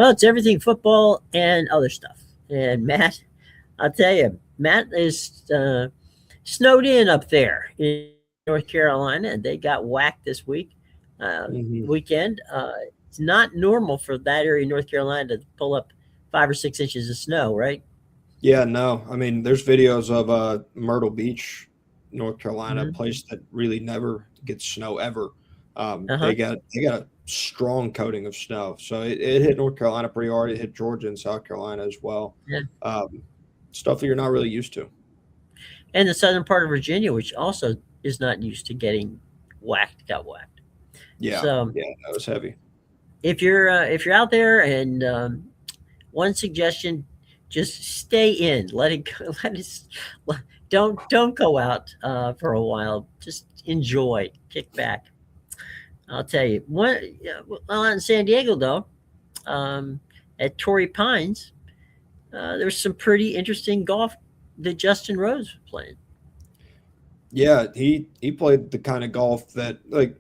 Well, it's everything football and other stuff. And Matt, I'll tell you, Matt is snowed in up there in North Carolina, and they got whacked this uh, Hmm. weekend. It's not normal for that area of North Carolina to pull up 5 or 6 inches of snow, right? Yeah, no. I mean, there's videos of Myrtle Beach, North Carolina, a Hmm. place that really never gets snow ever. Uh huh. They got a strong coating of snow, so it hit North Carolina pretty hard. It hit Georgia and South Carolina as well. Yeah. Um, Stuff that you're not really used to. And the southern part of Virginia, which also is not used to getting whacked, got whacked. Yeah, So yeah, that was heavy. if you're out there, and one suggestion, just stay in. Let it go. Let it. Don't go out for a while. Just enjoy. Kick back. I'll tell you. One yeah, well, in San Diego though, um, at Torrey Pines, there's some pretty interesting golf that Justin Rose was playing. Yeah, he played the kind of golf that like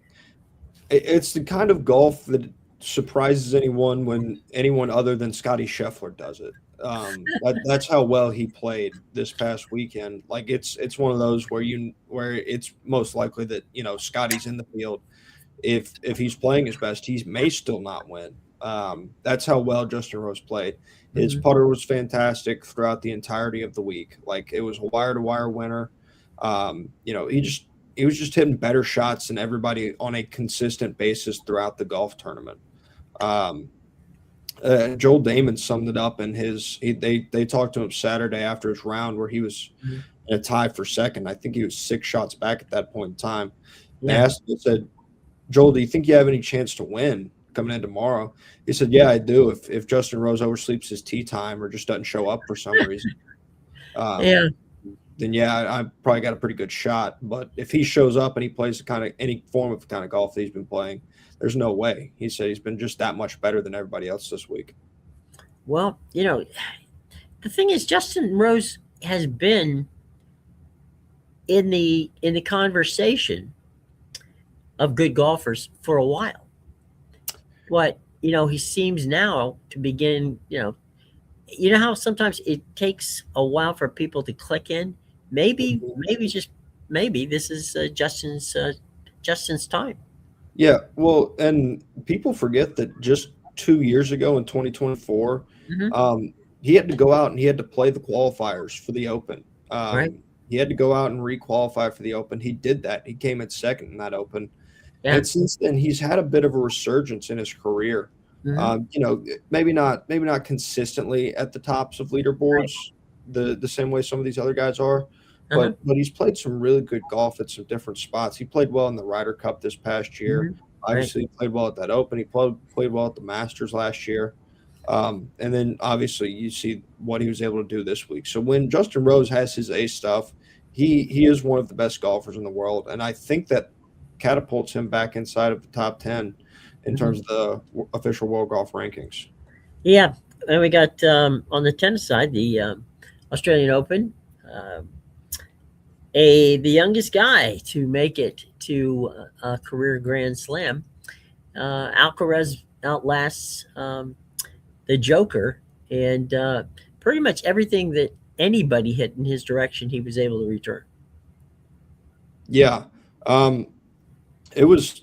it's the kind of golf that surprises anyone when anyone other than Scotty Scheffler does it. That's how well he played this past weekend. Like it's one of those where it's most likely that Scotty's in the field. If he's playing his best, he may still not win. That's how well Justin Rose played. His Hmm. putter was fantastic throughout the entirety of the week. Like it was a wire to wire winner. He was just hitting better shots than everybody on a consistent basis throughout the golf tournament. Um, Joel Damon summed it up in they talked to him Saturday after his round where he was Hmm. in a tie for second. I think he was 6 shots back at that point in time. They Yeah. asked him, they said, Joel, do you think you have any chance to win coming in tomorrow? He said, yeah, I do. If Justin Rose oversleeps his tee time or just doesn't show up for some reason, um, Yeah. then yeah, I probably got a pretty good shot. But if he shows up and he plays the kind of any form of kind of golf that he's been playing, there's no way. He said he's been just that much better than everybody else this week. Well, the thing is, Justin Rose has been in the conversation of good golfers for a while. But he seems now to begin. You know how sometimes it takes a while for people to click in. Maybe just maybe this is Justin's time. Yeah, well, and people forget that just 2 years ago in 2024, Hmm. he had to go out and he had to play the qualifiers for the Open. Right? He had to go out and re-qualify for the Open. He did that. He came in second in that Open, Yeah. and since then he's had a bit of a resurgence in his career. Hmm. Maybe not consistently at the tops of Right. leaderboards the same way some of these other guys are, Uh-huh. but he's played some really good golf at some different spots. He played well in the Ryder Cup this past year. Hmm. Right. Obviously, he played well at that Open. He played well at the Masters last year. And then obviously you see what he was able to do this week. So when Justin Rose has his ace stuff, he is one of the best golfers in the world, and I think that catapults him back inside of the top 10 in Hmm. terms of the official world golf rankings. Yeah. And we got on the tennis side the Australian Open. Um the youngest guy to make it to a career Grand Slam. Alcaraz outlasts the Joker, and pretty much everything that anybody hit in his direction, he was able to return. Yeah. Um, it was,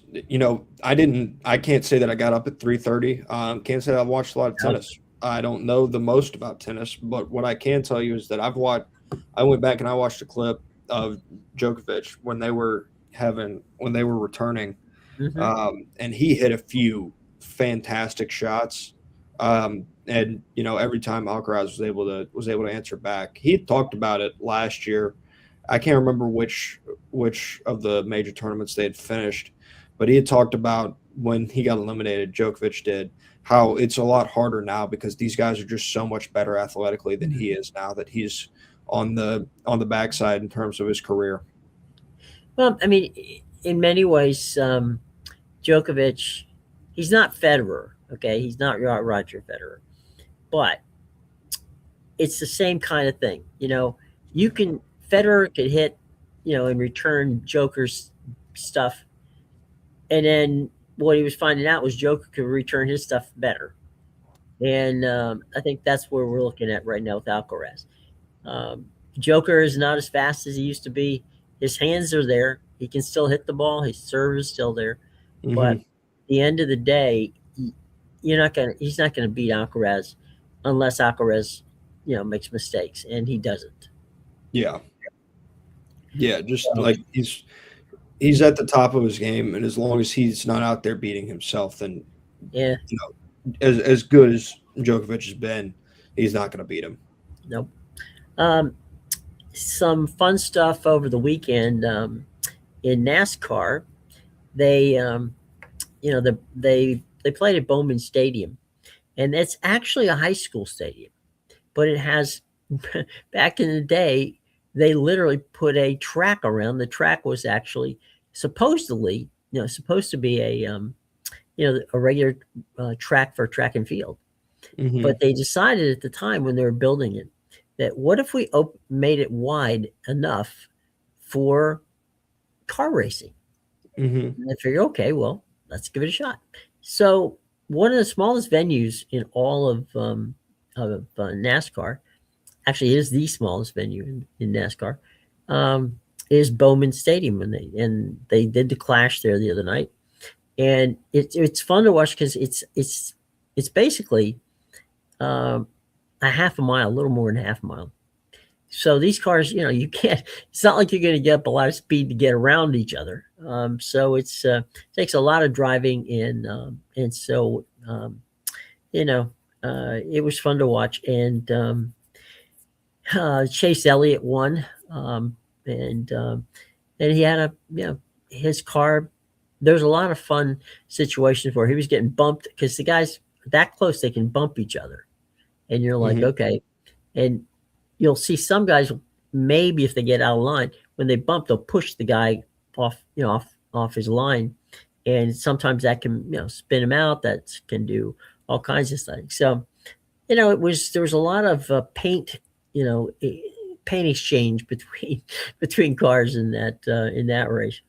I can't say that I got up at 3:30. Can't say that I watched a lot of Oh, tennis. I don't know the most about tennis, but what I can tell you is that I went back and I watched a clip of Djokovic when they were returning, hmm. and he hit a few fantastic shots. And every time Alcaraz was able to answer back. He had talked about it last year. I can't remember which of the major tournaments they had finished, but he had talked about when he got eliminated, Djokovic did, how it's a lot harder now because these guys are just so much better athletically than he is now that he's on the backside in terms of his career. Well, I mean, in many ways, Djokovic, he's not Federer. Okay, he's not Roger Federer, but it's the same kind of thing. You can Federer could hit, in return Joker's stuff, and then what he was finding out was Joker could return his stuff better. and I think that's where we're looking at right now with Alcaraz. Um, Joker is not as fast as he used to be. His hands are there. He can still hit the ball. His serve is still there. But Hmm. at the end of the day, you're not gonna. He's not gonna beat Alcaraz unless Alcaraz, makes mistakes, and he doesn't. Yeah, yeah. Just So, like he's at the top of his game, and as long as he's not out there beating himself, then yeah, you know, as good as Djokovic has been, he's not going to beat him. nope. Um, some fun stuff over the weekend in NASCAR. They, they played at Bowman Stadium, and it's actually a high school stadium, but it has back in the day they literally put a track around. The track was actually supposedly, supposed to be a regular track for track and field, Hmm. but they decided at the time when they were building it that what if we made it wide enough for car racing. Hmm. And I figured, okay, well, let's give it a shot. So one of the smallest venues in all of NASCAR, actually, it is the smallest venue in NASCAR, um, is Bowman Stadium, and they did the Clash there the other night, and it's fun to watch because it's basically um, a half a mile, a little more than half a mile. So these cars, you can't. It's not like you're going to get up a lot of speed to get around each other. So takes a lot of driving, and so you know, it was fun to watch. And Chase Elliott won, and and he had his car. There's a lot of fun situations where he was getting bumped because the guys that close they can bump each other, and you're like, Hmm. okay, and you'll see some guys maybe if they get out of line when they bump they'll push the guy off his line, and sometimes that can spin him out. That can do all kinds of things. So there was a lot of you know paint exchange between between cars in that race.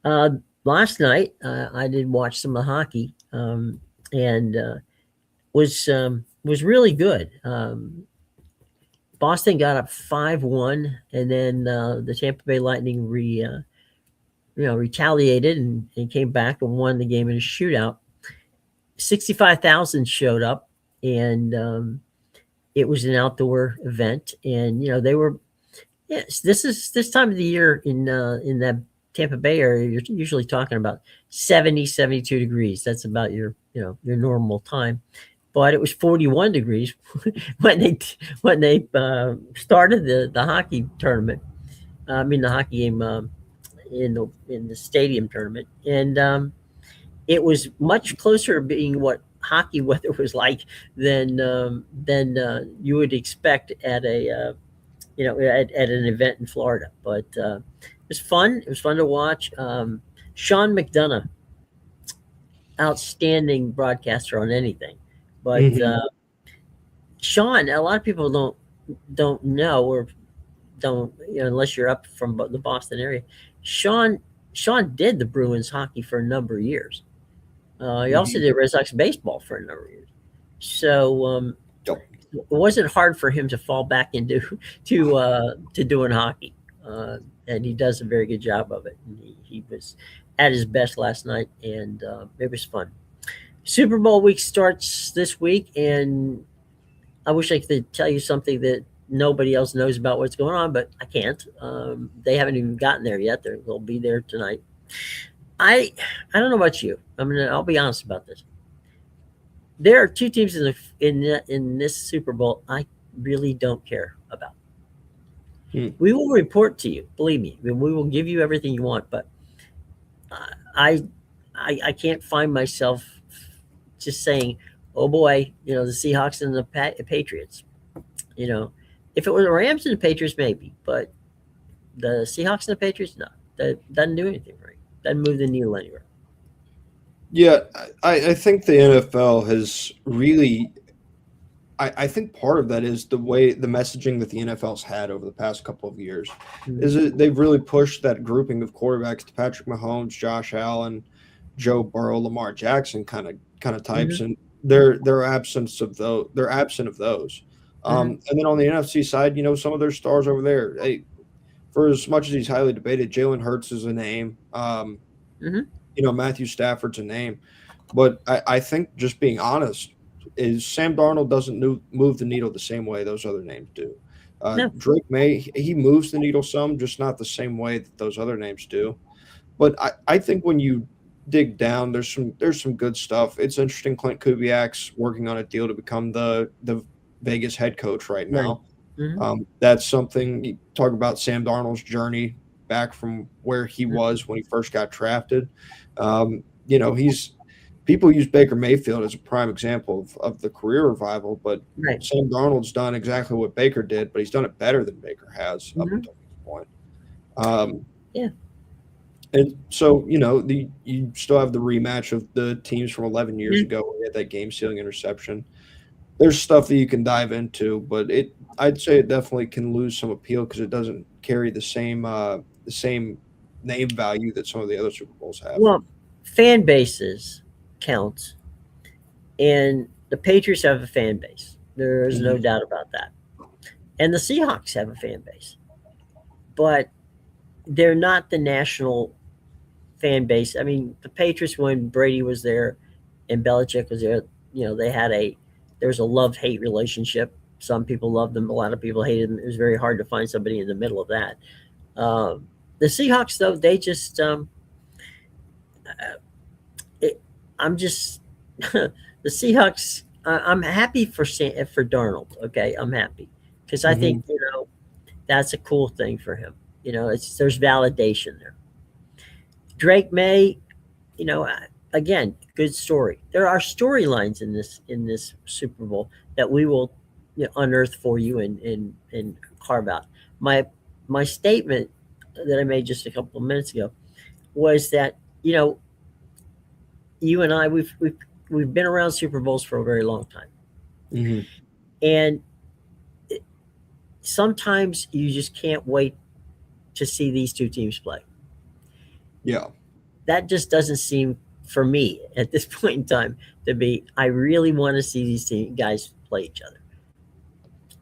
uh, Last night I did watch some of the hockey, and was really good. Boston got up 5-1, and then the Tampa Bay Lightning retaliated and came back and won the game in a shootout. 65,000 showed up, and it was an outdoor event, and they were. Yes, this is this time of the year in that Tampa Bay area. You're usually talking about 70, 72 degrees. That's about your normal time. But it was 41 degrees when they started the hockey tournament. I mean the hockey game in the stadium tournament, and it was much closer to being what hockey weather was like than you would expect at at an event in Florida. But it was fun. It was fun to watch. Sean McDonough, outstanding broadcaster on anything, but Hmm. Sean, a lot of people don't know or don't unless you're up from the Boston area. Sean Sean did the Bruins hockey for a number of years. He also Hmm. did Red Sox baseball for a number of years. So Yep. it wasn't hard for him to fall back into to doing hockey, and he does a very good job of it. And he was at his best last night, and it was fun. Super Bowl week starts this week, and I wish I could tell you something that nobody else knows about what's going on, but I can't. They haven't even gotten there yet. They'll be there tonight. I I don't know about you. I'll be honest about this. There are two teams in this Super Bowl I really don't care about. Mm. We will report to you, believe me. We will give you everything you want, but I I can't find myself just saying, "Oh boy, the Seahawks and the Patriots." You know, if it were the Rams and the Patriots, maybe, but the Seahawks and the Patriots, no, that doesn't do anything right. Doesn't move the needle anywhere. Yeah, I think the NFL has really. I think part of that is the messaging that the NFL's had over the past couple of years Mhm. is that they've really pushed that grouping of quarterbacks to Patrick Mahomes, Josh Allen, Joe Burrow, Lamar Jackson kind of types, Mhm. and they're absence of those. They're absent of those. Hmm. And then on the NFC side, some of their stars over there. For as much as he's highly debated, Jalen Hurts is a name. Hmm. Matthew Stafford's a name. But I think just being honest is Sam Darnold doesn't move the needle the same way those other names do. No, Drake May, he moves the needle some, just not the same way that those other names do. But I think when you dig down, there's some good stuff. It's interesting. Clint Kubiak's working on a deal to become the Vegas head coach right right. now. Hmm. That's something. You talk about Sam Darnold's journey back from where he was when he first got drafted. He's people use Baker Mayfield as a prime example of the career revival, but Right. Sam Darnold's done exactly what Baker did, but he's done it better than Baker has up Hmm. until this point. Um, Yeah. and so, you still have the rematch of the teams from 11 years Mhm. ago where they had that game-sealing interception. There's stuff that you can dive into, but I'd say it definitely can lose some appeal because it doesn't carry the same name value that some of the other Super Bowls have. Well, fan bases count, and the Patriots have a fan base. There is no Mhm. doubt about that. And the Seahawks have a fan base, but they're not the national fan base. I mean, the Patriots, when Brady was there and Belichick was there, they had there's a love hate relationship. Some people loved them, a lot of people hated them. It was very hard to find somebody in the middle of that. Um, the Seahawks, though, they just, it, I'm just, the Seahawks, I'm happy for Darnold. Okay. I'm happy because I think, Mhm. that's a cool thing for him. There's validation there. Drake May, again, good story. There are storylines in this Super Bowl that we will, unearth for you and carve out. My my statement that I made just a couple of minutes ago was that you and I we've been around Super Bowls for a very long time, Mhm. and sometimes you just can't wait to see these two teams play. Yeah. That just doesn't seem for me at this point in time to be. I really want to see these guys play each other.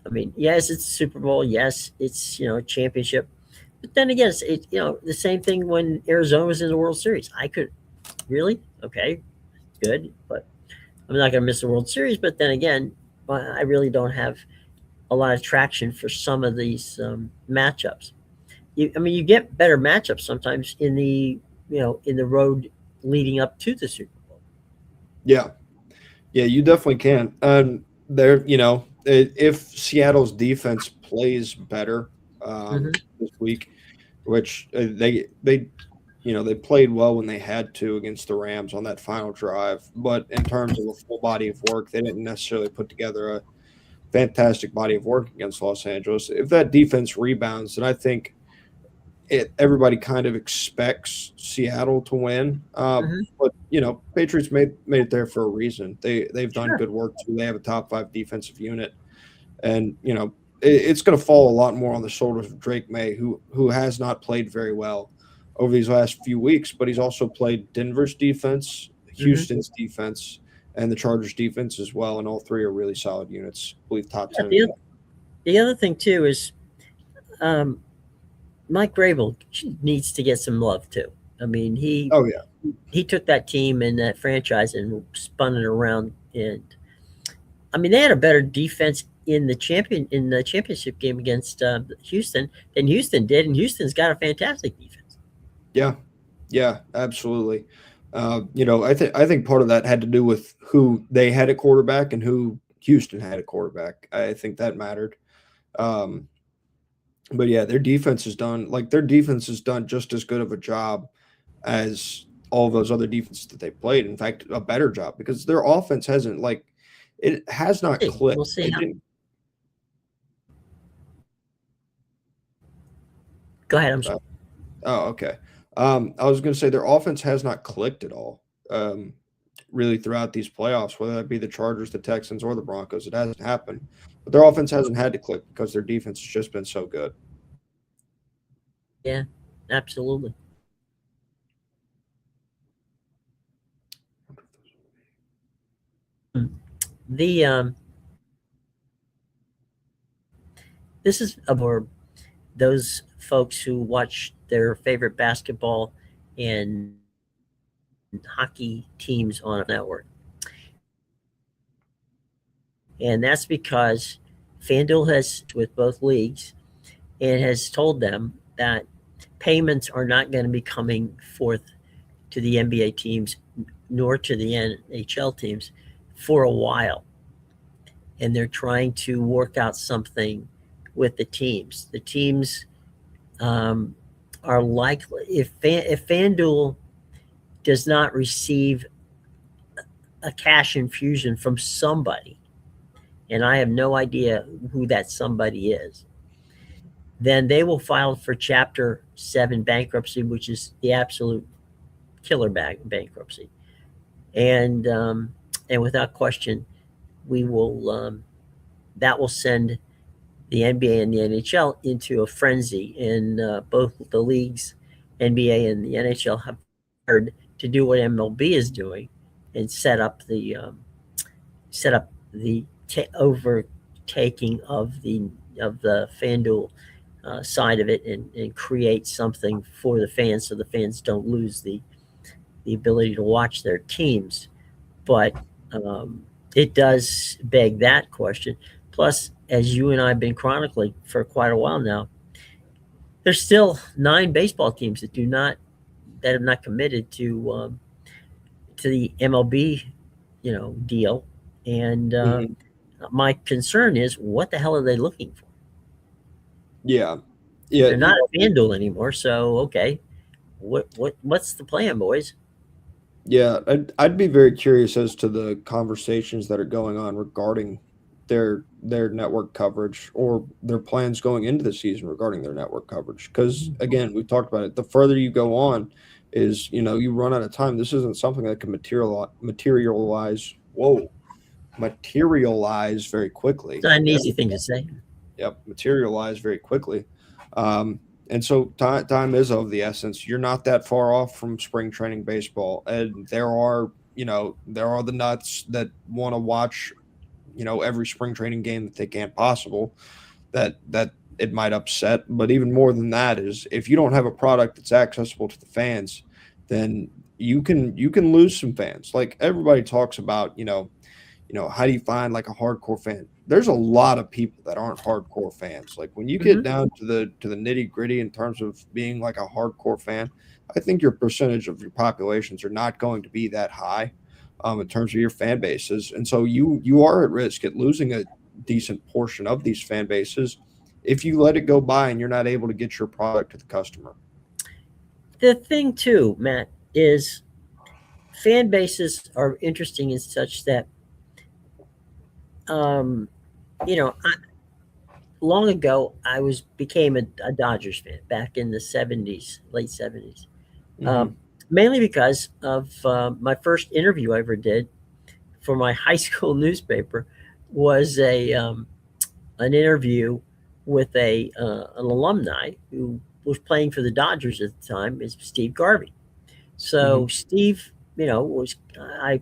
I mean, yes, it's a Super Bowl. Yes, it's a championship. But then again, it's the same thing when Arizona was in the World Series. I could really okay, good, but I'm not going to miss the World Series. But then again, I really don't have a lot of traction for some of these matchups. I mean, you get better matchups sometimes in the road leading up to the Super Bowl. Yeah. Yeah, you definitely can. If Seattle's defense plays better Hmm. this week, which they played well when they had to against the Rams on that final drive, but in terms of a full body of work, they didn't necessarily put together a fantastic body of work against Los Angeles. If that defense rebounds, then I think everybody kind of expects Seattle to win. Hmm. But Patriots made it there for a reason. They've done Sure. good work too. They have a top 5 defensive unit, and it's going to fall a lot more on the shoulders of Drake May, who has not played very well over these last few weeks. But he's also played Denver's defense, Hmm. Houston's defense, and the Chargers defense as well, and all three are really solid units. I believe top Yeah, 10 in the the other, the other thing too is um, Mike Grable needs to get some love too. I mean, he Oh yeah. he took that team and that franchise and spun it around. And I mean, they had a better defense in the championship game against Houston than Houston did, and Houston's got a fantastic defense. Yeah, yeah, absolutely. I think part of that had to do with who they had at quarterback and who Houston had at quarterback. I think that mattered. Um, but yeah, their defense has done just as good of a job as all of those other defenses that they played. In fact, a better job because their offense hasn't it has not We'll clicked. see It how. didn't. Go ahead. I'm sorry. uh, oh, okay. I was going to say their offense has not clicked at all. Really throughout these playoffs, whether that be the Chargers, the Texans, or the Broncos. It hasn't happened. But their offense hasn't had to click because their defense has just been so good. Yeah, absolutely. The this is for those folks who watch their favorite basketball and hockey teams on a network. And that's because FanDuel has with both leagues and has told them that payments are not going to be coming forth to the NBA teams nor to the NHL teams for a while. And they're trying to work out something with the teams. The teams um, are likely, if FanDuel does not receive a cash infusion from somebody, and I have no idea who that somebody is, then they will file for Chapter 7 bankruptcy, which is the absolute killer bankruptcy. And without question, we will that will send the NBA and the NHL into a frenzy. And both the leagues, NBA and the NHL, have prepared to do what MLB is doing and set up the overtaking of the FanDuel side of it, and create something for the fans so the fans don't lose the ability to watch their teams. But it does beg that question. Plus, as you and I have been chronicling for quite a while now, there's still 9 baseball teams that have not committed to the MLB, deal. And Mhm. my concern is, what the hell are they looking for? Yeah, They're yeah, not a FanDuel anymore, so okay, what's the plan, boys? yeah. I'd be very curious as to the conversations that are going on regarding their network coverage or their plans going into the season regarding their network coverage. Because again, we've talked about it. The further you go on, is you run out of time. This isn't something that can materialize. Whoa, materialize very It's quickly. not an Yep. easy thing to say. Yep, materialize very quickly. And so time is of the essence. You're not that far off from spring training baseball, and there are the nuts that want to watch every spring training game that they can possible. That it might upset, but even more than that is if you don't have a product that's accessible to the fans, then you can lose some fans. Like everybody talks about, how do you find like a hardcore fan? There's a lot of people that aren't hardcore fans. Like when you get Hmm. down to the nitty gritty in terms of being like a hardcore fan, I think your percentage of your populations are not going to be that high, in terms of your fan bases, and so you are at risk at losing a decent portion of these fan bases if you let it go by and you're not able to get your product to the customer. The thing too, Matt, is fan bases are interesting in such that um, you know, I, long ago I was became a Dodgers fan back in the '70s, late '70s, Hmm. um, mainly because of my first interview I ever did for my high school newspaper was a an interview with a an alumni who was playing for the Dodgers at the time, is Steve Garvey. Hmm. So Steve, was I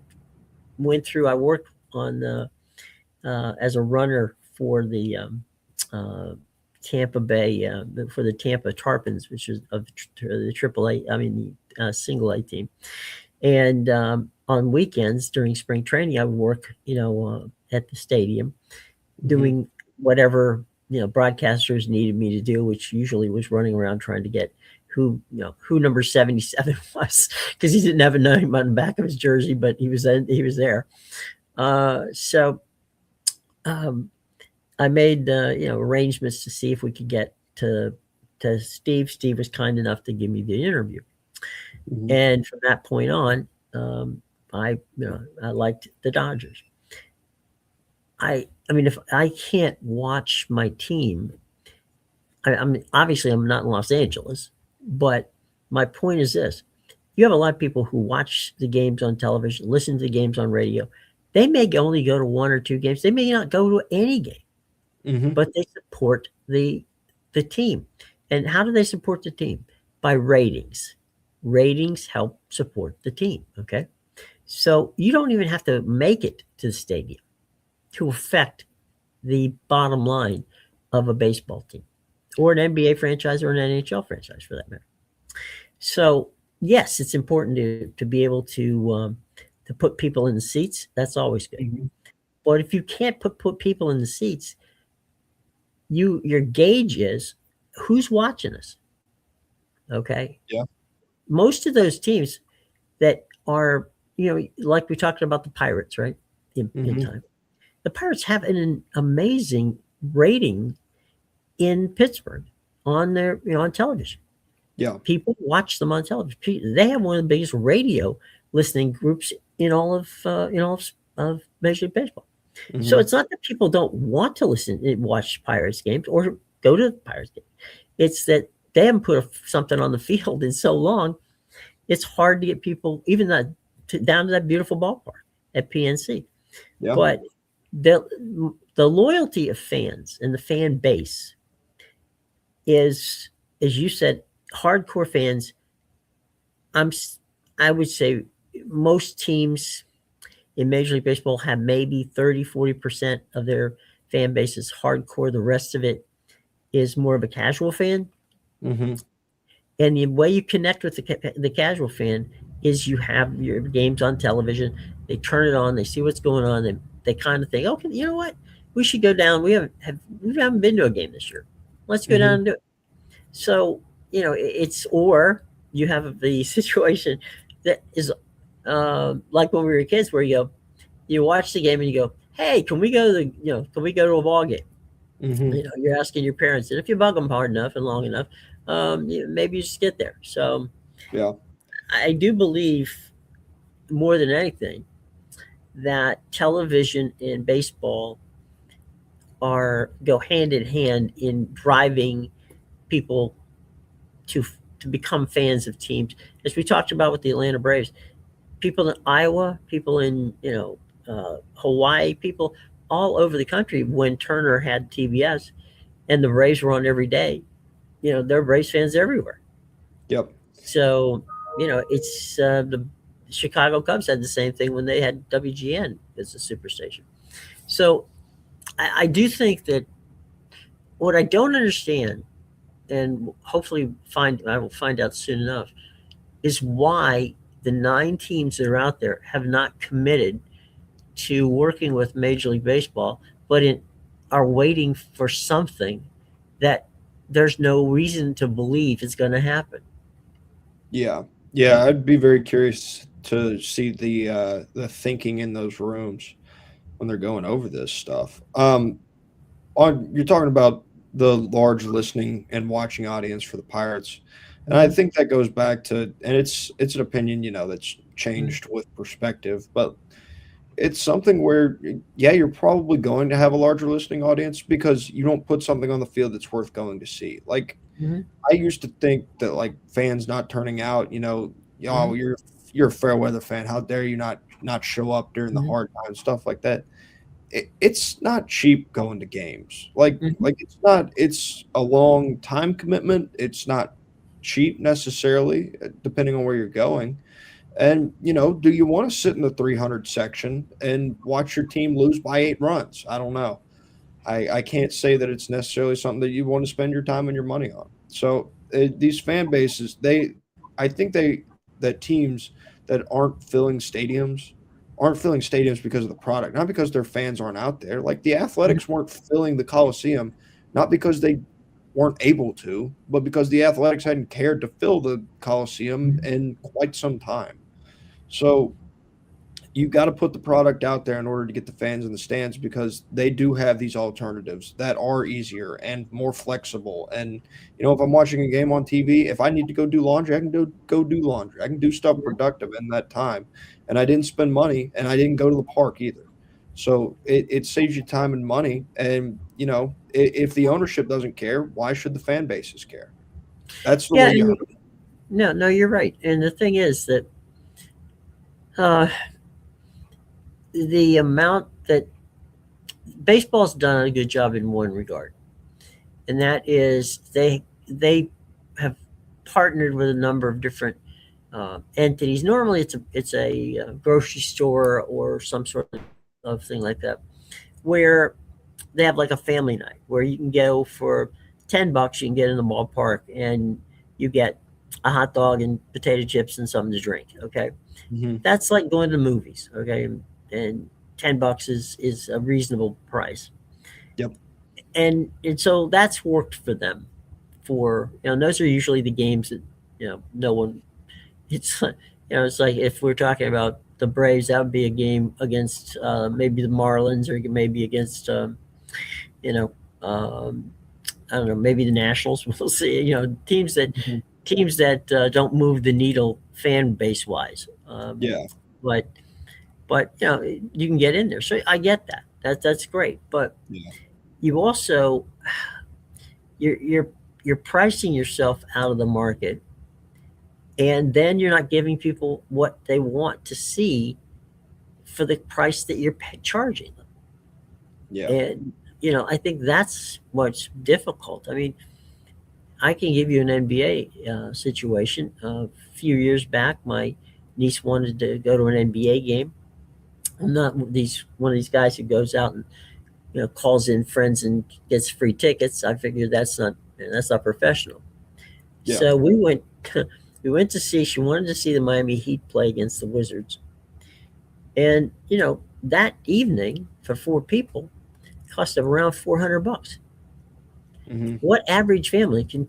went through. I worked on as a runner for the uh, Tampa Bay for the Tampa Tarpons, which is of the Triple A. I mean the Single A team. And on weekends during spring training, I would work, at the stadium Hmm. doing whatever broadcasters needed me to do, which usually was running around trying to get who number 77 was, because he didn't have a name on the back of his jersey, but he was there. So um, I made arrangements to see if we could get to Steve. Steve was kind enough to give me the interview, Hmm. and from that point on, I liked the Dodgers. I mean, if I can't watch my team, I'm obviously I'm not in Los Angeles, but my point is this: you have a lot of people who watch the games on television, listen to the games on radio. They may only go to 1 or 2 games. They may not go to any game, Hmm. but they support the team. And how do they support the team? By ratings. Ratings help support the team. Okay, So you don't even have to make it to the stadium to affect the bottom line of a baseball team or an NBA franchise or an NHL franchise for that matter. So yes, it's important to be able to put people in the seats. That's always good. Mhm. But if you can't put people in the seats, your gauge is who's watching us. Okay, Yeah. most of those teams that are like we talked about the Pirates, right? In Mhm. time, the Pirates have an amazing rating in Pittsburgh on their on television. Yeah. People watch them on television. They have one of the biggest radio listening groups in all of Major League Baseball. So Mhm. it's not that people don't want to listen and watch Pirates games or go to the Pirates game. It's that they haven't put something on the field in so long. It's hard to get people even down to that beautiful ballpark at PNC. Yeah. But the the loyalty of fans and the fan base is, as you said, hardcore fans. I'm I would say most teams in Major League Baseball have maybe 30-40% of their fan base is hardcore. The rest of it is more of a casual fan. Mhm. And the way you connect with the casual fan is you have your games on television. They turn it on. They see what's going on. They kind of think, okay, you know what? We should go down. We haven't been to a game this year. Let's go down Mhm. and do it. So it's or you have the situation that is like when we were kids, where you watch the game and you go, hey, can we go to a ball game? Mhm. You're asking your parents, and if you bug them hard enough and long enough, maybe you just get there. So Yeah. I do believe more than anything that television and baseball are go hand in hand in driving people to to become fans of teams. As we talked about with the Atlanta Braves, people in Iowa, people in Hawaii, people all over the country when Turner had TBS and the Braves were on every day. There are Braves fans everywhere. Yep. So it's the Chicago Cubs had the same thing when they had WGN as a superstation. So I do think that what I don't understand, and hopefully I will find out soon enough, is why the 9 teams that are out there have not committed to working with Major League Baseball, but are waiting for something that there's no reason to believe is going to happen. Yeah. Yeah, I'd be very curious to see the thinking in those rooms when they're going over this stuff. On you're talking about the large listening and watching audience for the Pirates, and I Mm-hmm. think that goes back to, and it's an opinion, that's Mm-hmm. changed with perspective, but it's something where, yeah, you're probably going to have a larger listening audience because you don't put something on the field that's worth going to see. Like, Mm-hmm. I used to think that, like, fans not turning out, Mm-hmm. oh, you're a fair weather fan. How dare you not show up during the Mm-hmm. hard times, stuff like that. It's not cheap going to games. Like Mm-hmm. like it's not. It's a long time commitment. It's not cheap necessarily, depending on where you're going. And, do you want to sit in the 300 section and watch your team lose by 8 runs? I don't know. I can't say that it's necessarily something that you want to spend your time and your money on. So these fan bases, I think that teams that aren't filling stadiums because of the product, not because their fans aren't out there. Like the Athletics weren't filling the Coliseum, not because they weren't able to, but because the Athletics hadn't cared to fill the Coliseum Mm-hmm. in quite some time. So you got to put the product out there in order to get the fans in the stands because they do have these alternatives that are easier and more flexible. And if I'm watching a game on TV, if I need to go do laundry, I can go do laundry. I can do stuff productive in that time, and I didn't spend money, and I didn't go to the park either. So it saves you time and money. And if the ownership doesn't care, why should the fan bases care? That's the Yeah, way you. and no, you're right. And the thing is that uh, the amount that baseball's done a good job in one regard, and that is they have partnered with a number of different entities. Normally, it's a grocery store or some sort of thing like that, where they have like a family night where you can go for $10. You can get in the ballpark and you get a hot dog and potato chips and something to drink. Okay, Hmm. that's like going to the movies. Okay, and $10 is a reasonable price, Yep. and so that's worked for them. For and those are usually the games that no one. It's it's like if we're talking about the Braves, that would be a game against maybe the Marlins or maybe against you know um, I don't know, maybe the Nationals. We'll see. Hmm. Teams that don't move the needle fan base wise. Yeah. But you can get in there. So I get that. That's great. But Yeah. you also you're pricing yourself out of the market, and then you're not giving people what they want to see for the price that you're charging them. Yeah. And I think that's what's difficult. I mean, I can give you an NBA situation. A few years back, my niece wanted to go to an NBA game. I'm not these one of these guys who goes out and calls in friends and gets free tickets. I figured that's not professional. Yeah. So we went we went to see. She wanted to see the Miami Heat play against the Wizards, and that evening for four people cost them around $400. Hmm. What average family can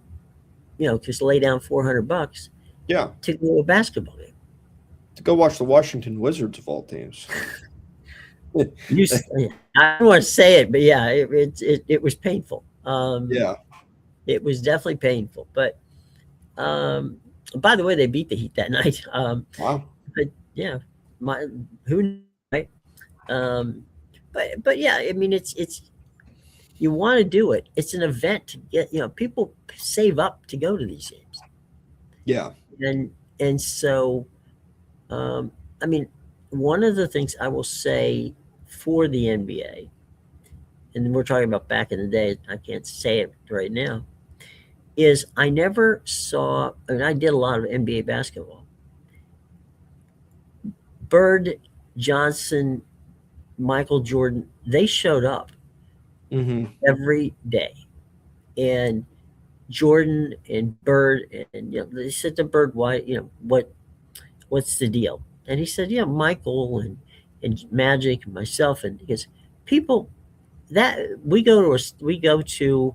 just lay down $400 Yeah. to go to a basketball game? To go watch the Washington Wizards of all teams. I don't want to say it, but yeah, it was painful. Yeah. It was definitely painful. But by the way, they beat the Heat that night. Wow. But yeah, my who knew, right? Um, but yeah, I mean, it's you want to do it. It's an event to get people save up to go to these games, Yeah. and so um, I mean, one of the things I will say for the NBA, and we're talking about back in the day, I can't say it right now, is I never saw, I mean, I did a lot of NBA basketball. Bird, Johnson, Michael Jordan, they showed up Hmm. every day. And Jordan and Bird, and they said to Bird, why, what's the deal? And he said, Michael and Magic and myself, and because people that we go to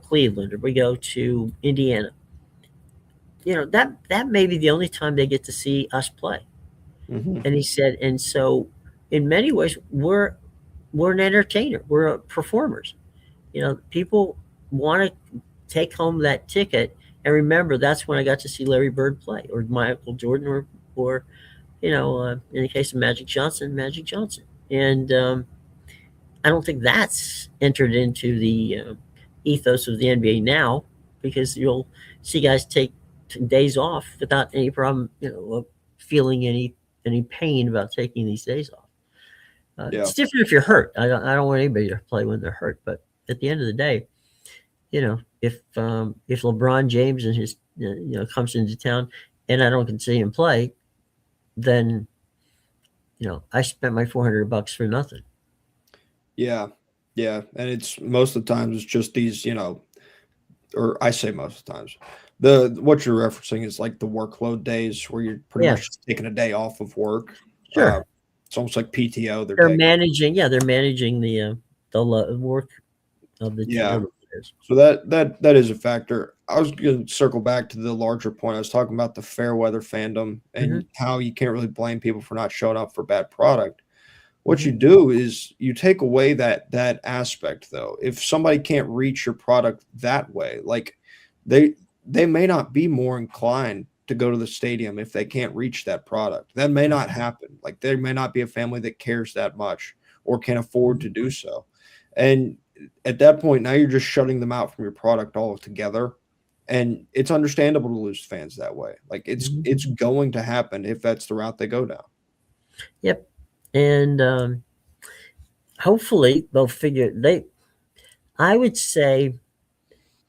Cleveland, or we go to Indiana, that may be the only time they get to see us play. Hmm. And he said, and so in many ways we're an entertainer, we're performers. People want to take home that ticket and remember that's when I got to see Larry Bird play, or Michael Jordan, or in the case of Magic Johnson. And I don't think that's entered into the ethos of the NBA now, because you'll see guys take days off without any problem, of feeling any pain about taking these days off. Yeah. It's different if you're hurt. I don't want anybody to play when they're hurt, but at the end of the day, if LeBron James and his comes into town and I don't get to see him play, then I spent my $400 for nothing. Yeah. Yeah. And it's most of the times it's just these, or I say most of the times. The what you're referencing is like the workload days where you're pretty Yeah, much just taking a day off of work. Uh, sure. it's almost like PTO they're They're taking. managing. Yeah, they're managing the work of the Yeah. of the players. So that is a factor. I was going to circle back to the larger point. I was talking about the fair weather fandom Hmm. and how you can't really blame people for not showing up for bad product. What you Hmm. do is you take away that aspect though. If somebody can't reach your product that way, like they they may not be more inclined to go to the stadium if they can't reach that product. That may not happen. Like there may not be a family that cares that much or can afford to do so. And at that point, now you're just shutting them out from your product altogether. And it's understandable to lose fans that way. Like Hmm. it's going to happen if that's the route they go down. Yep, and hopefully they'll figure they. I would say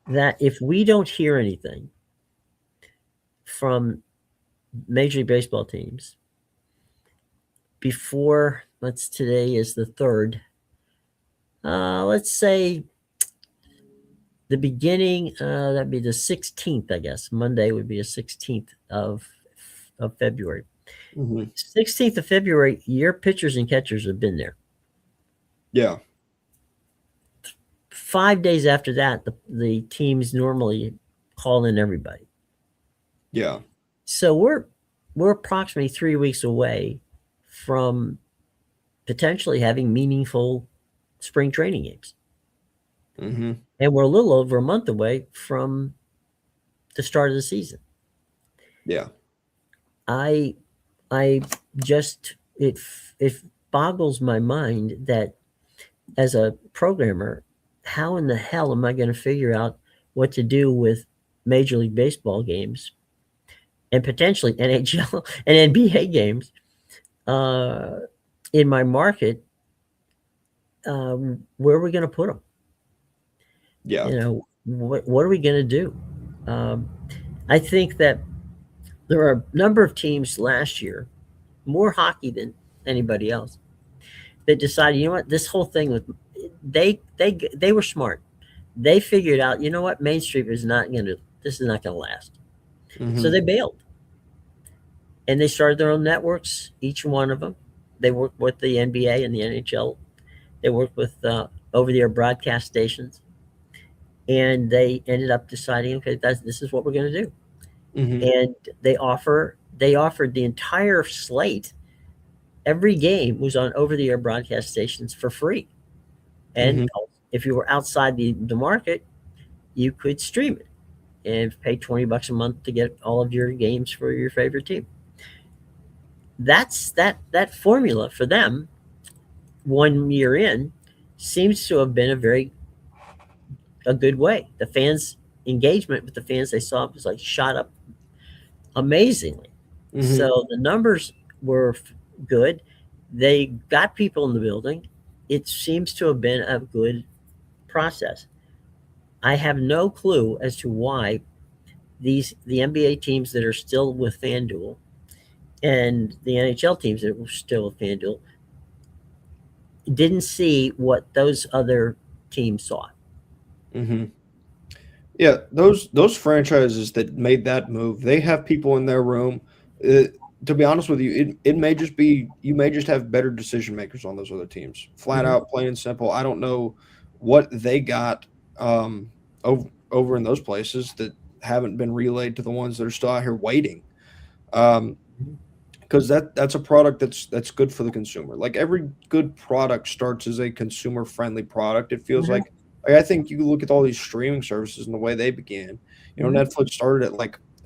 that if we don't hear anything from Major League Baseball teams before, let's today is the third. Let's say the beginning, that'd be the 16th, I guess. Monday would be the 16th of February. Hmm. 16th of February, your pitchers and catchers have been there. Yeah. 5 days after that, the teams normally call in everybody. Yeah. So we're approximately 3 weeks away from potentially having meaningful spring training games. Hmm. And we're a little over a month away from the start of the season. Yeah. I I just it boggles my mind that as a programmer, how in the hell am I going to figure out what to do with Major League Baseball games and potentially NHL and NBA games uh, in my market? Where are we going to put them? Yeah. What are we going to do? Um, I think that there are a number of teams last year, more hockey than anybody else, that decided, you know what, this whole thing with they were smart. They figured out, you know what, Main Street is not going to this is not going to last. So Hmm. they bailed and they started their own networks. Each one of them, they worked with the NBA and the NHL. They worked with over-the-air broadcast stations, and they ended up deciding, okay, this is what we're going to do. Hmm. And they offered the entire slate. Every game was on over-the-air broadcast stations for free, and Hmm. if you were outside the market, you could stream it and pay $20 a month to get all of your games for your favorite team. That formula for them 1 year in seems to have been a good way. The fans engagement with the fans they saw was like shot up amazingly. Hmm. So the numbers were good. They got people in the building. It seems to have been a good process. I have no clue as to why the NBA teams that are still with FanDuel and the NHL teams that were still with FanDuel didn't see what those other teams saw. Hmm. Yeah, those franchises that made that move, they have people in their room. Uh, to be honest with you, it may just be you may just have better decision makers on those other teams. Flat Mm-hmm. out, plain and simple. I don't know what they got um, over in those places that haven't been relayed to the ones that are still out here waiting. Um, because that's a product that's good for the consumer. Like every good product starts as a consumer friendly product. It feels Mm-hmm. like I think you look at all these streaming services and the way they began. Mm-hmm. Netflix started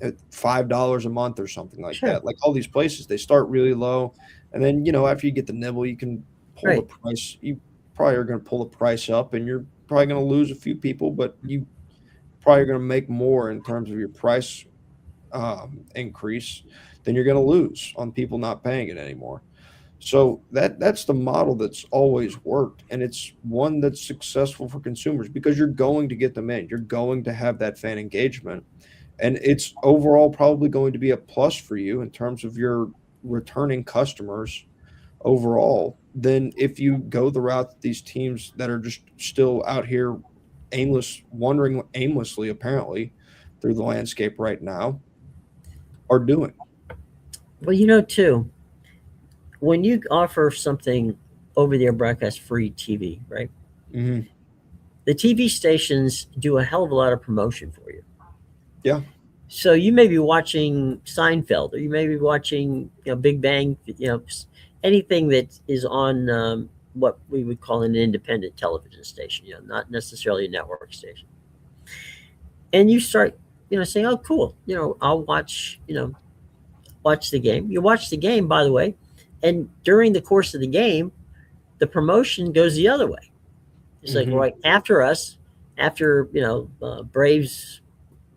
at $5 a month or something like Sure. that. Like all these places, they start really low, and then after you get the nibble, you can pull the Right. price. You probably are going to pull the price up, and you're probably going to lose a few people, but you probably going to make more in terms of your price increase, then you're going to lose on people not paying it anymore. So that's the model that's always worked, and it's one that's successful for consumers because you're going to get them in. You're going to have that fan engagement, and it's overall probably going to be a plus for you in terms of your returning customers overall than if you go the route that these teams that are just still out here wandering aimlessly apparently through the landscape right now are doing. Well, too, when you offer something over the air broadcast free TV, right? Mhm. The TV stations do a hell of a lot of promotion for you. Yeah. So you may be watching Seinfeld, or you may be watching, Big Bang, anything that is on what we would call an independent television station, not necessarily a network station. And you start, saying, "Oh, cool, I'll watch the game." You watch the game, by the way, and during the course of the game, the promotion goes the other way. It's like, Mhm. right after us, after Braves,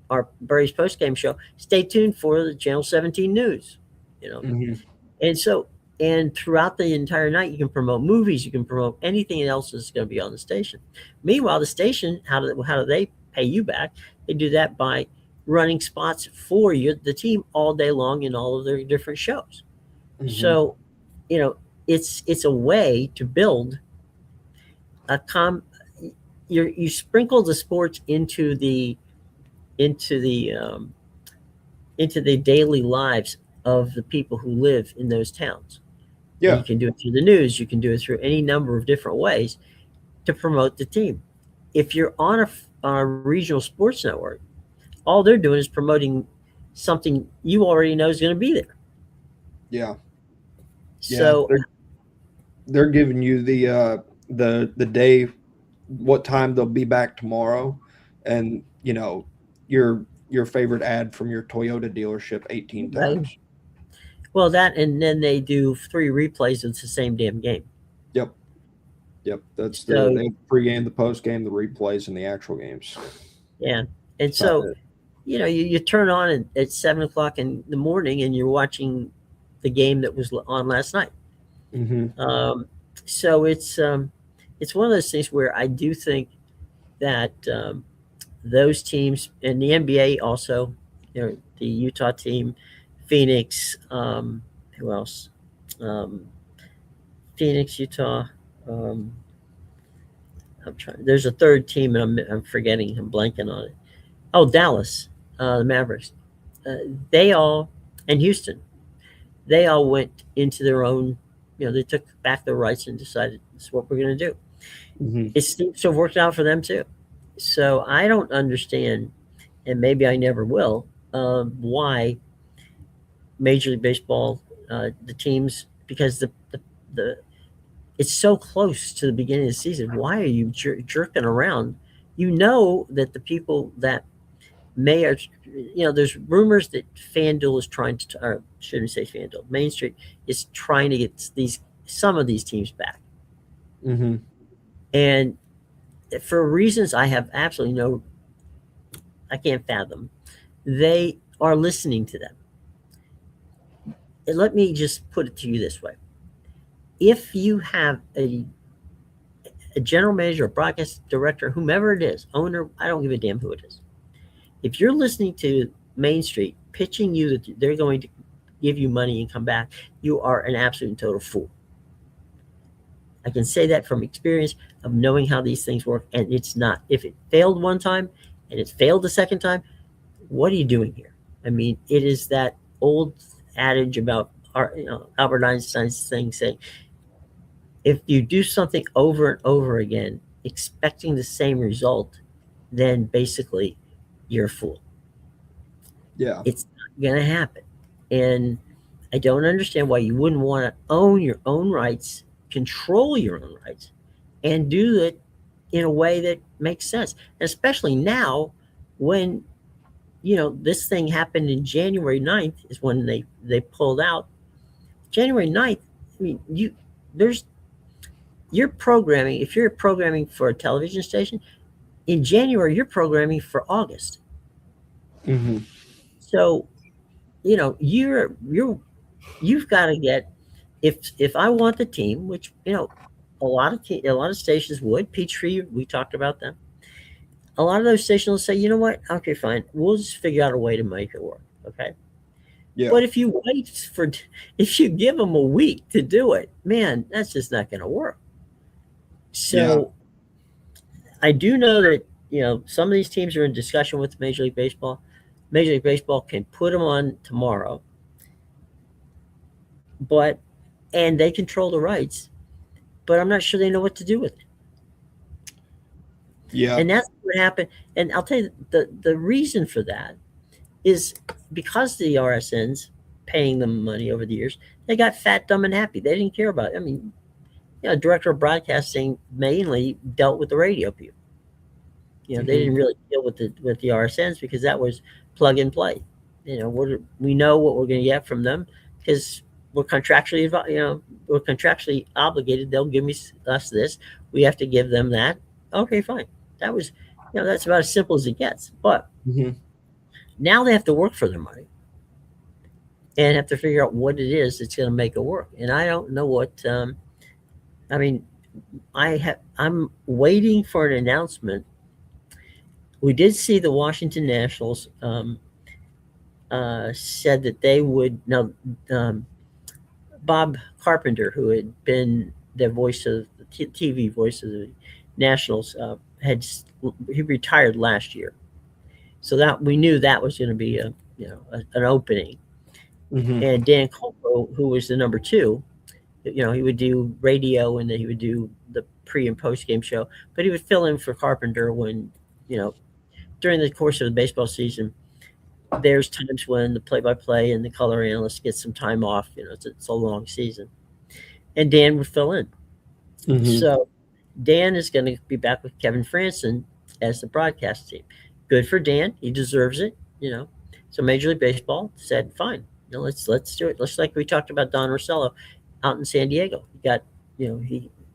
our Braves post game show, stay tuned for the Channel 17 news. You know, Mhm. and so and throughout the entire night, you can promote movies, you can promote anything else that's going to be on the station. Meanwhile, the station, how do they pay you back? They do that by running spots for the team all day long in all of their different shows. Hmm. So, you know, it's a way to build a you sprinkle the sports into the um, into the daily lives of the people who live in those towns. And you Yeah. can do it through the news. You can do it through any number of different ways to promote the team. If you're on a regional sports network, all they're doing is promoting something you already know is going to be there. Yeah. Yeah. So They're giving you the day, what time they'll be back tomorrow, and your favorite ad from your Toyota dealership 18 right, times. well, that and then they do three replays of the same damn game. Yep. Yep. So They have the pregame, the postgame, the replays, and the actual games. yeah, and That's about so it. you turn on at 7 o'clock in the morning and you're watching the game that was on last night. Hmm. Um, so it's one of those things where I do think that those teams and the NBA also, the Utah team, Phoenix, who else? Um, Phoenix, Utah. Um, I'm trying. There's a third team, and I'm forgetting. I'm blanking on it. Oh, Dallas, the Mavericks. They all and Houston. They all went into their own. They took back their rights and decided this is what we're going to do. Hmm. It seems to have worked out for them too. So I don't understand, and maybe I never will, why Major League Baseball, the teams, because the it's so close to the beginning of the season. Why are you jerking around? You know that the people that may are, there's rumors that FanDuel is trying to, or shouldn't say FanDuel, Main Street is trying to get some of these teams back, Hmm. and for reasons I have absolutely I can't fathom, they are listening to them. And let me just put it to you this way: if you have a general manager, a broadcast director, whomever it is, owner, I don't give a damn who it is. If you're listening to Main Street pitching you that they're going to give you money and come back, you are an absolute and total fool. I can say that from experience of knowing how these things work, and it's not. If it failed one time and it failed the second time, what are you doing here? I mean, it is that old adage about Albert Einstein's thing saying, if you do something over and over again, expecting the same result, then basically you're a fool. Yeah. It's not going to happen. And I don't understand why you wouldn't want to own your own rights, control your own rights, and do it in a way that makes sense. And especially now when, this thing happened in January 9th is when they pulled out. January 9th, I mean, there's you're programming, if you're programming for a television station, in January you're programming for August. Hmm. So, you've got to get, if I want the team, which a lot of stations would. Peachtree, we talked about them. A lot of those stations will say, you know what, okay, fine, we'll just figure out a way to make it work. Okay, Yeah. but if you give them a week to do it, man, that's just not going to work. Yeah. So I do know that some of these teams are in discussion with Major League Baseball. Major League Baseball can put them on tomorrow, but and they control the rights, but I'm not sure they know what to do with it. Yeah. And that's what happened. And I'll tell you the reason for that is because the RSNs paying them money over the years, they got fat, dumb, and happy. They didn't care about it. I mean, director of broadcasting mainly dealt with the radio people. They Hmm. didn't really deal with the RSNs because that was plug and play. We know what we're going to get from them because we're contractually obligated. They'll give us this. We have to give them that. Okay, fine. That was, that's about as simple as it gets. But Hmm. now they have to work for their money and have to figure out what it is that's going to make it work. And I don't know what. I mean, I'm waiting for an announcement We did see the Washington Nationals said that they would now. Um, Bob Carpenter, who had been the voice of the TV voice of the Nationals, had he retired last year, so that we knew that was going to be an opening. Hmm. And Dan Colco, who was the number two, he would do radio and then he would do the pre and post game show, but he would fill in for Carpenter when you know during the course of the baseball season. There's times when the play-by-play and the color analyst get some time off. It's a long season, and Dan would fill in. Hmm. So Dan is going to be back with Kevin Franson as the broadcast team. Good for Dan. He deserves it. So Major League Baseball said, fine, let's do it. Just like we talked about Don Rossello out in San Diego. He got,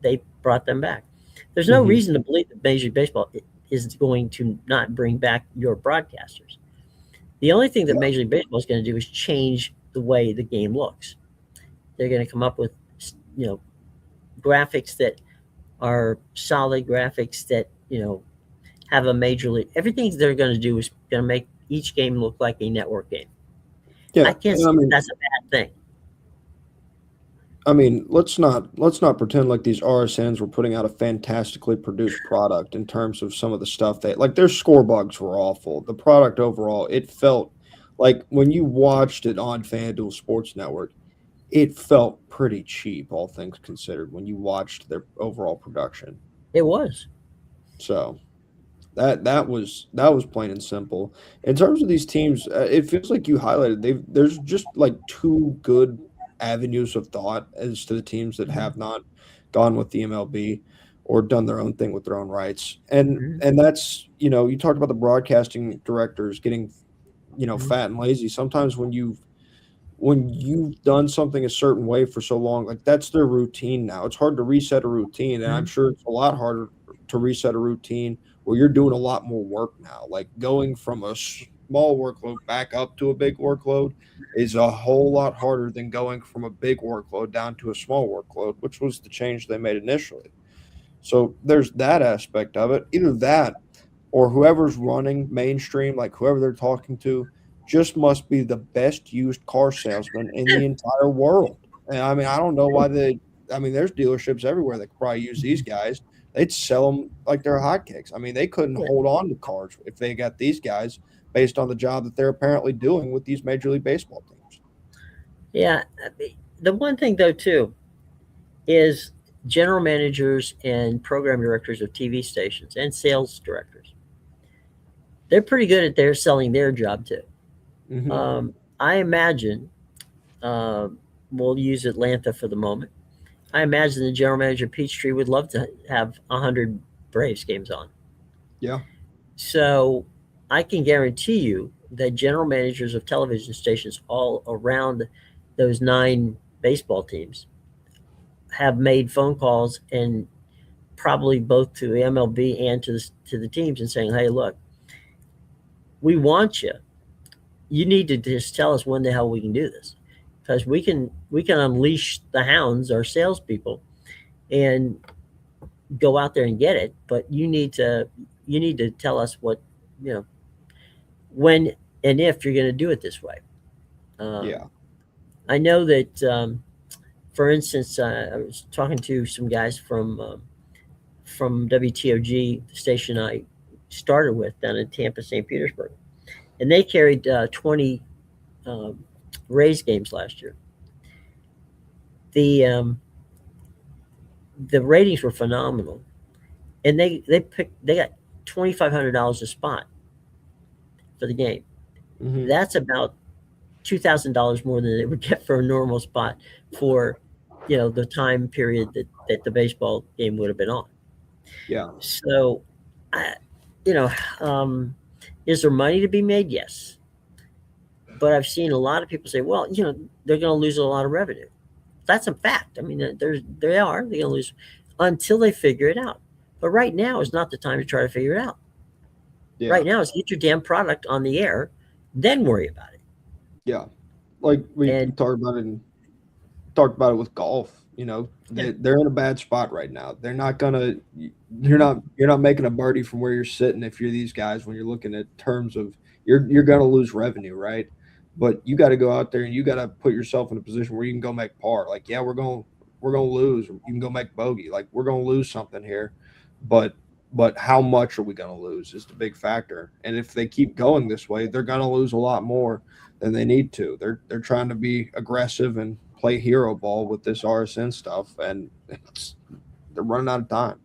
they brought them back. There's no Hmm. reason to believe that Major League Baseball is going to not bring back your broadcasters. The only thing that Yeah. Major League Baseball is going to do is change the way the game looks. They're going to come up with, you know, graphics that are solid graphics that have a major league. Everything they're going to do is going to make each game look like a network game. I Yeah. can't And see that that's a bad thing. I mean, let's not pretend like these RSNs were putting out a fantastically produced product in terms of some of the stuff they like. Their score bugs were awful. The product overall, it felt like when you watched it on FanDuel Sports Network, it felt pretty cheap, all things considered, when you watched their overall production. It was. So that was plain and simple. In terms of these teams, it feels like you highlighted there's just like two good avenues of thought as to the teams that Mhm, have not gone with the MLB or done their own thing with their own rights. And mhm, and that's, you talked about the broadcasting directors getting, mhm, fat and lazy. Sometimes when you've done something a certain way for so long, like that's their routine now. It's hard to reset a routine, and I'm mhm, sure it's a lot harder to reset a routine where you're doing a lot more work now. Like going from a small workload back up to a big workload is a whole lot harder than going from a big workload down to a small workload, which was the change they made initially. So there's that aspect of it. Either that or whoever's running mainstream, like whoever they're talking to, just must be the best used car salesman in the entire world. And I mean, I don't know why I mean, there's dealerships everywhere that could probably use these mhm. guys. They'd sell them like they're hotcakes. I mean, they couldn't Yeah, hold on to cars if they got these guys based on the job that they're apparently doing with these Major League Baseball teams. yeah. The one thing though too is general managers and program directors of TV stations and sales directors. They're pretty good at their selling their job too. Hmm. I imagine uh, we'll use Atlanta for the moment. I imagine the general manager Peachtree would love to have 100 Braves games on. Yeah. So I can guarantee you that general managers of television stations all around those 9 baseball teams have made phone calls and probably both to the MLB and to the teams and saying, "Hey, look, we want you. You need to just tell us when the hell we can do this, because we can unleash the hounds, our salespeople, and go out there and get it. But you need to tell us what you know when and if you're going to do it this way." Um, Yeah. I know that, for instance, I was talking to some guys from WTOG, the station I started with down in Tampa, St. Petersburg, and they carried 20 um, Rays games last year. The ratings were phenomenal, and they got $2,500 a spot for the game. Hmm. That's about $2,000 more than they would get for a normal spot for the time period that the baseball game would have been on. Yeah. So, I, you know, um, is there money to be made? Yes, but I've seen a lot of people say, well, they're going to lose a lot of revenue. That's a fact. I mean, they're going to lose until they figure it out. But right now is not the time to try to figure it out. Yeah. Right now is get your damn product on the air, then worry about it. Yeah. Like we And talked about it with golf. Yeah. They're in a bad spot right now. They're not gonna. You're not making a birdie from where you're sitting if you're these guys when you're looking at terms of you're gonna lose revenue, right? But you got to go out there and you got to put yourself in a position where you can go make par. Like, yeah, we're gonna lose. You can go make bogey. Like, we're gonna lose something here, but how much are we gonna lose is the big factor. And if they keep going this way, they're gonna lose a lot more than they need to. They're trying to be aggressive and play hero ball with this RSN stuff, and they're running out of time.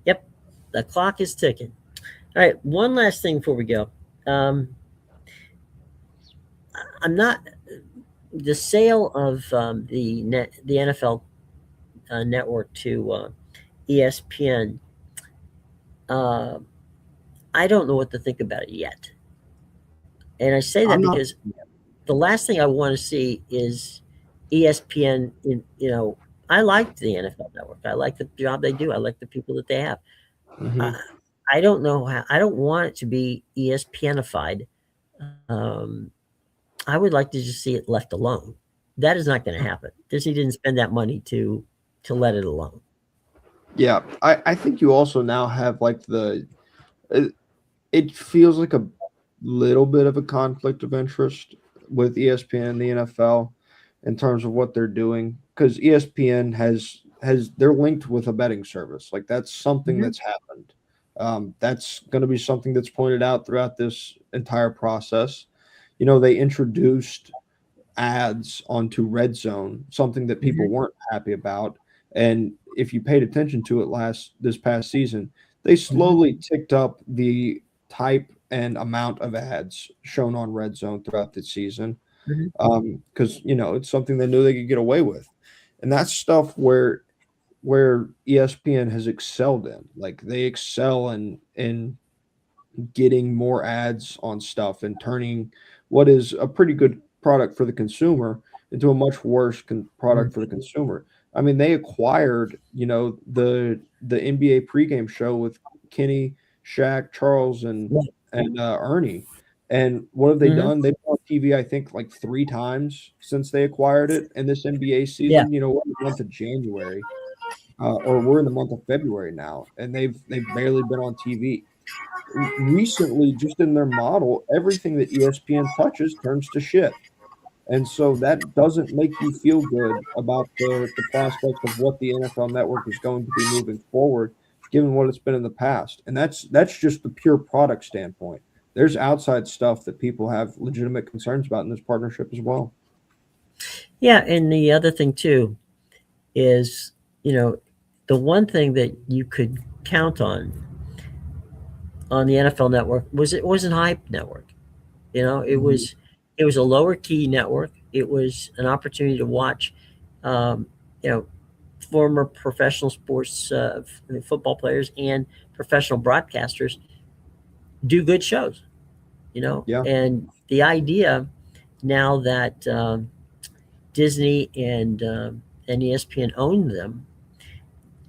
Yep. The clock is ticking. All right. One last thing before we go. Um, I'm not the sale of the NFL network to ESPN. Uh, I don't know what to think about it yet, and I say that I'm not. because the last thing I want to see is ESPN. I like the NFL network. I like the job they do. I like the people that they have. Mhm. I, I don't know how. I don't want it to be ESPNified. Um, I would like to just see it left alone. That is not going to happen. Disney didn't spend that money to let it alone. Yeah, I think you also now have like it, it feels like a little bit of a conflict of interest with ESPN and the NFL in terms of what they're doing because ESPN has they're linked with a betting service. Like, that's something Mhm, that's happened. That's going to be something that's pointed out throughout this entire process. They introduced ads onto Red Zone, something that people mhm, weren't happy about. And if you paid attention to it this past season, they mhm, slowly ticked up the type and amount of ads shown on Red Zone throughout the season mhm, because it's something they knew they could get away with, and that's stuff where ESPN has excelled in. Like, they excel in getting more ads on stuff and turning what is a pretty good product for the consumer into a much worse mhm. product for the consumer. I mean, they acquired, the NBA pregame show with Kenny, Shaq, Charles, and Right. Ernie. And what have they Mhm. done? They've been on TV, I think, like 3 times since they acquired it. And this NBA Yeah. season, we're in the month of January, or we're in the month of February now, and they've barely been on TV recently. Just in their model, everything that ESPN touches turns to shit. And so that doesn't make you feel good about the prospects of what the NFL network is going to be moving forward, given what it's been in the past. And that's just the pure product standpoint. There's outside stuff that people have legitimate concerns about in this partnership as well. Yeah, and the other thing too is, you know, the one thing that you could count on the NFL network was it wasn't hype network. It Mhm. was a lower key network. It was an opportunity to watch, um, you know, former professional sports football players and professional broadcasters do good shows. Yeah, And the idea now that Disney and ESPN own them,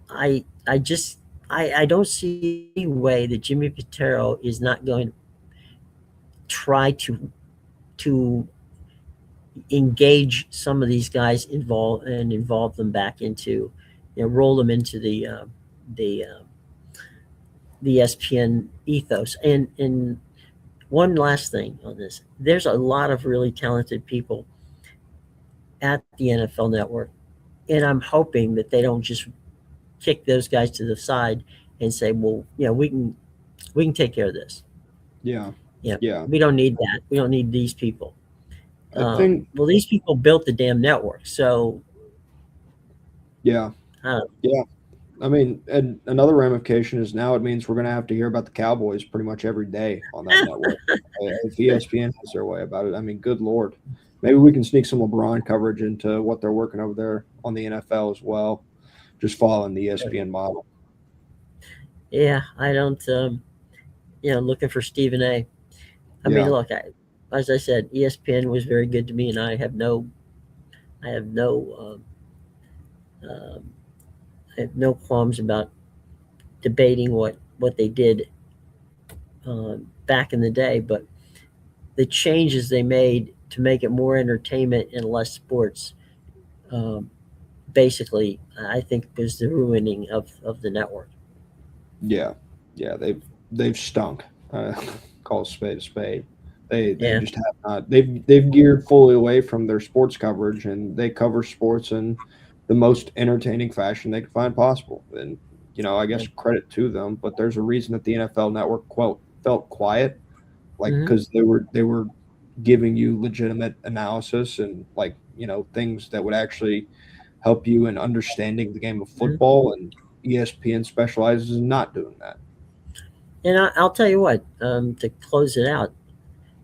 I just I don't see any way that Jimmy Pitero is not going to try to engage some of these guys involve them back into, roll them into the the ESPN ethos. And one last thing on this: there's a lot of really talented people at the NFL Network, and I'm hoping that they don't just kick those guys to the side and say, well, we can take care of this. yeah, You know, yeah. we don't need that. We don't need these people. I think, Well, these people built the damn network, so yeah, I don't yeah. I mean, and another ramification is now it means we're going to have to hear about the Cowboys pretty much every day on that network. If ESPN has their way about it, I mean, good lord, maybe we can sneak some LeBron coverage into what they're working over there on the NFL as well, just following the know. ESPN model. Yeah, I don't. Looking for Stephen A. I mean, Yeah, look, as I said, ESPN was very good to me, and I have no, um, I have no qualms about debating what they did back in the day. But the changes they made to make it more entertainment and less sports, um, basically, I think was the ruining of the network. Yeah, yeah, they've stunk. Call a spade a spade. They Yeah. just have not. They've geared fully away from their sports coverage, and they cover sports in the most entertaining fashion they could find possible. And I Yeah. guess credit to them, but there's a reason that the NFL Network felt quiet, like Hmm. because they were giving you legitimate analysis and like things that would actually help you in understanding the game of Hmm. football, and ESPN specializes in not doing that. And I'll tell you what, to close it out,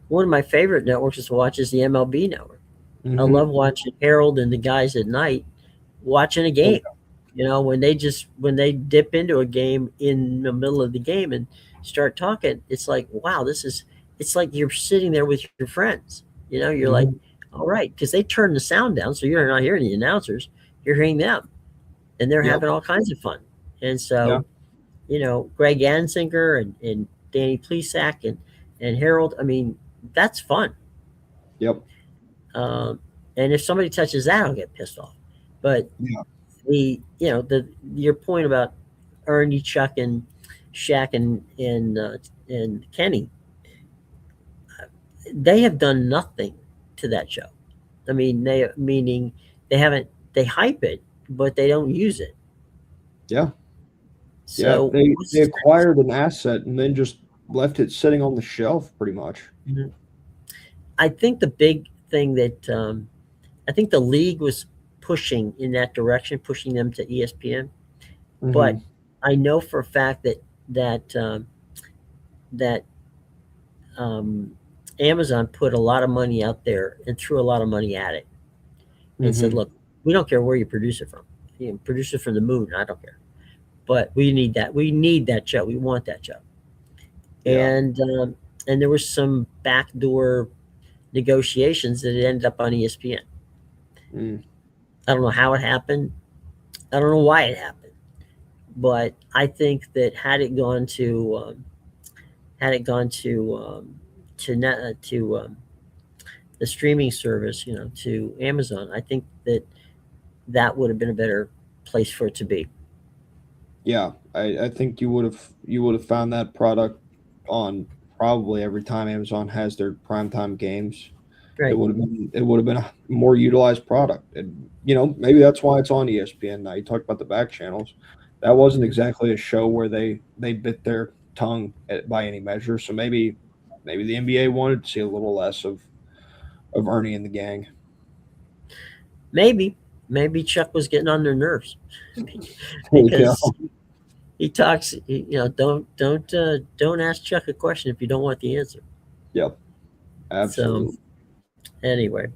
one of my favorite networks to watch is the MLB network. I love Mhm. watching Harold and the guys at night watching a Oh, game. When they dip into a game in the middle of the game and start talking, it's like, wow, it's like you're sitting there with your friends. You're yeah. like, Mhm. all right, because they turn the sound down, so you're not hearing the announcers, you're hearing them, and they're Yep. having all kinds of fun. And Yeah. so, Greg Ansinger and Danny Plesac and Harold, I mean, that's fun. Yep. Um, and if somebody touches that, I'll get pissed off. But Yeah. the your point about Ernie, Chuck, and Shaq and Kenny, they have done nothing to that show. I mean, they haven't they hype it, but they don't use it. Yeah. Yeah. So They what's the sense? acquired an asset and then just left it sitting on the shelf pretty much. Mhm. I think the big thing that I think the league was pushing in that direction, pushing them to ESPN. But Mhm. I know for a fact that um, Amazon put a lot of money out there and threw a lot of money at it and said, Mhm. "Look, we don't care where you produce it from. You can produce it from the moon. I don't care, but we need that. We need that show. We want that show." Yeah. And there was some backdoor negotiations that it ended up on ESPN. Mm. I don't know how it happened. I don't know why it happened, but I think that had it gone to the streaming service, to Amazon, I think that that would have been a better place for it to be. Yeah. I think you would have found that product on probably every time Amazon has their primetime games. Right. It would have been a more utilized product. And maybe that's why it's on ESPN now. You talked about the back channels. That wasn't Mhm. exactly a show where they bit their tongue by any measure. So maybe the NBA wanted to see a little less of Ernie and the gang. Maybe, maybe Chuck was getting on their nerves There you go. because he talks. Don't ask Chuck a question if you don't want the answer. Yep, So absolutely. anyway,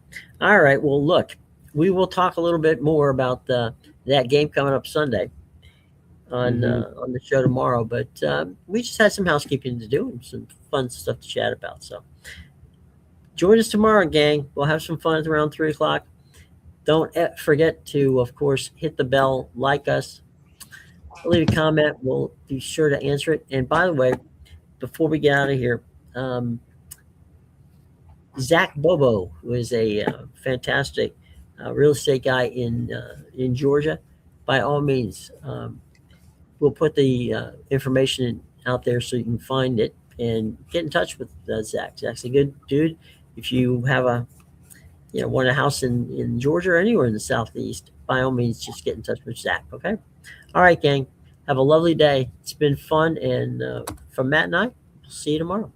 all right. Well, look, we will talk a little bit more about that game coming up Sunday Hmm. on the show tomorrow. But we just had some housekeeping to do and some fun stuff to chat about. So join us tomorrow, gang. We'll have some fun at around 3 o'clock. Don't forget to, of course, hit the bell, like us, leave a comment. We'll be sure to answer it. And by the way, before we get out of here, um, Zach Bobo, who is a fantastic real estate guy in Georgia, by all means, we'll put the information out there so you can find it and get in touch with Zach. Zach's a good dude. If you have want a house in Georgia or anywhere in the southeast, by all means, just get in touch with Zach. Okay. All right, gang. Have a lovely day. It's been fun, and from Matt and I, we'll see you tomorrow.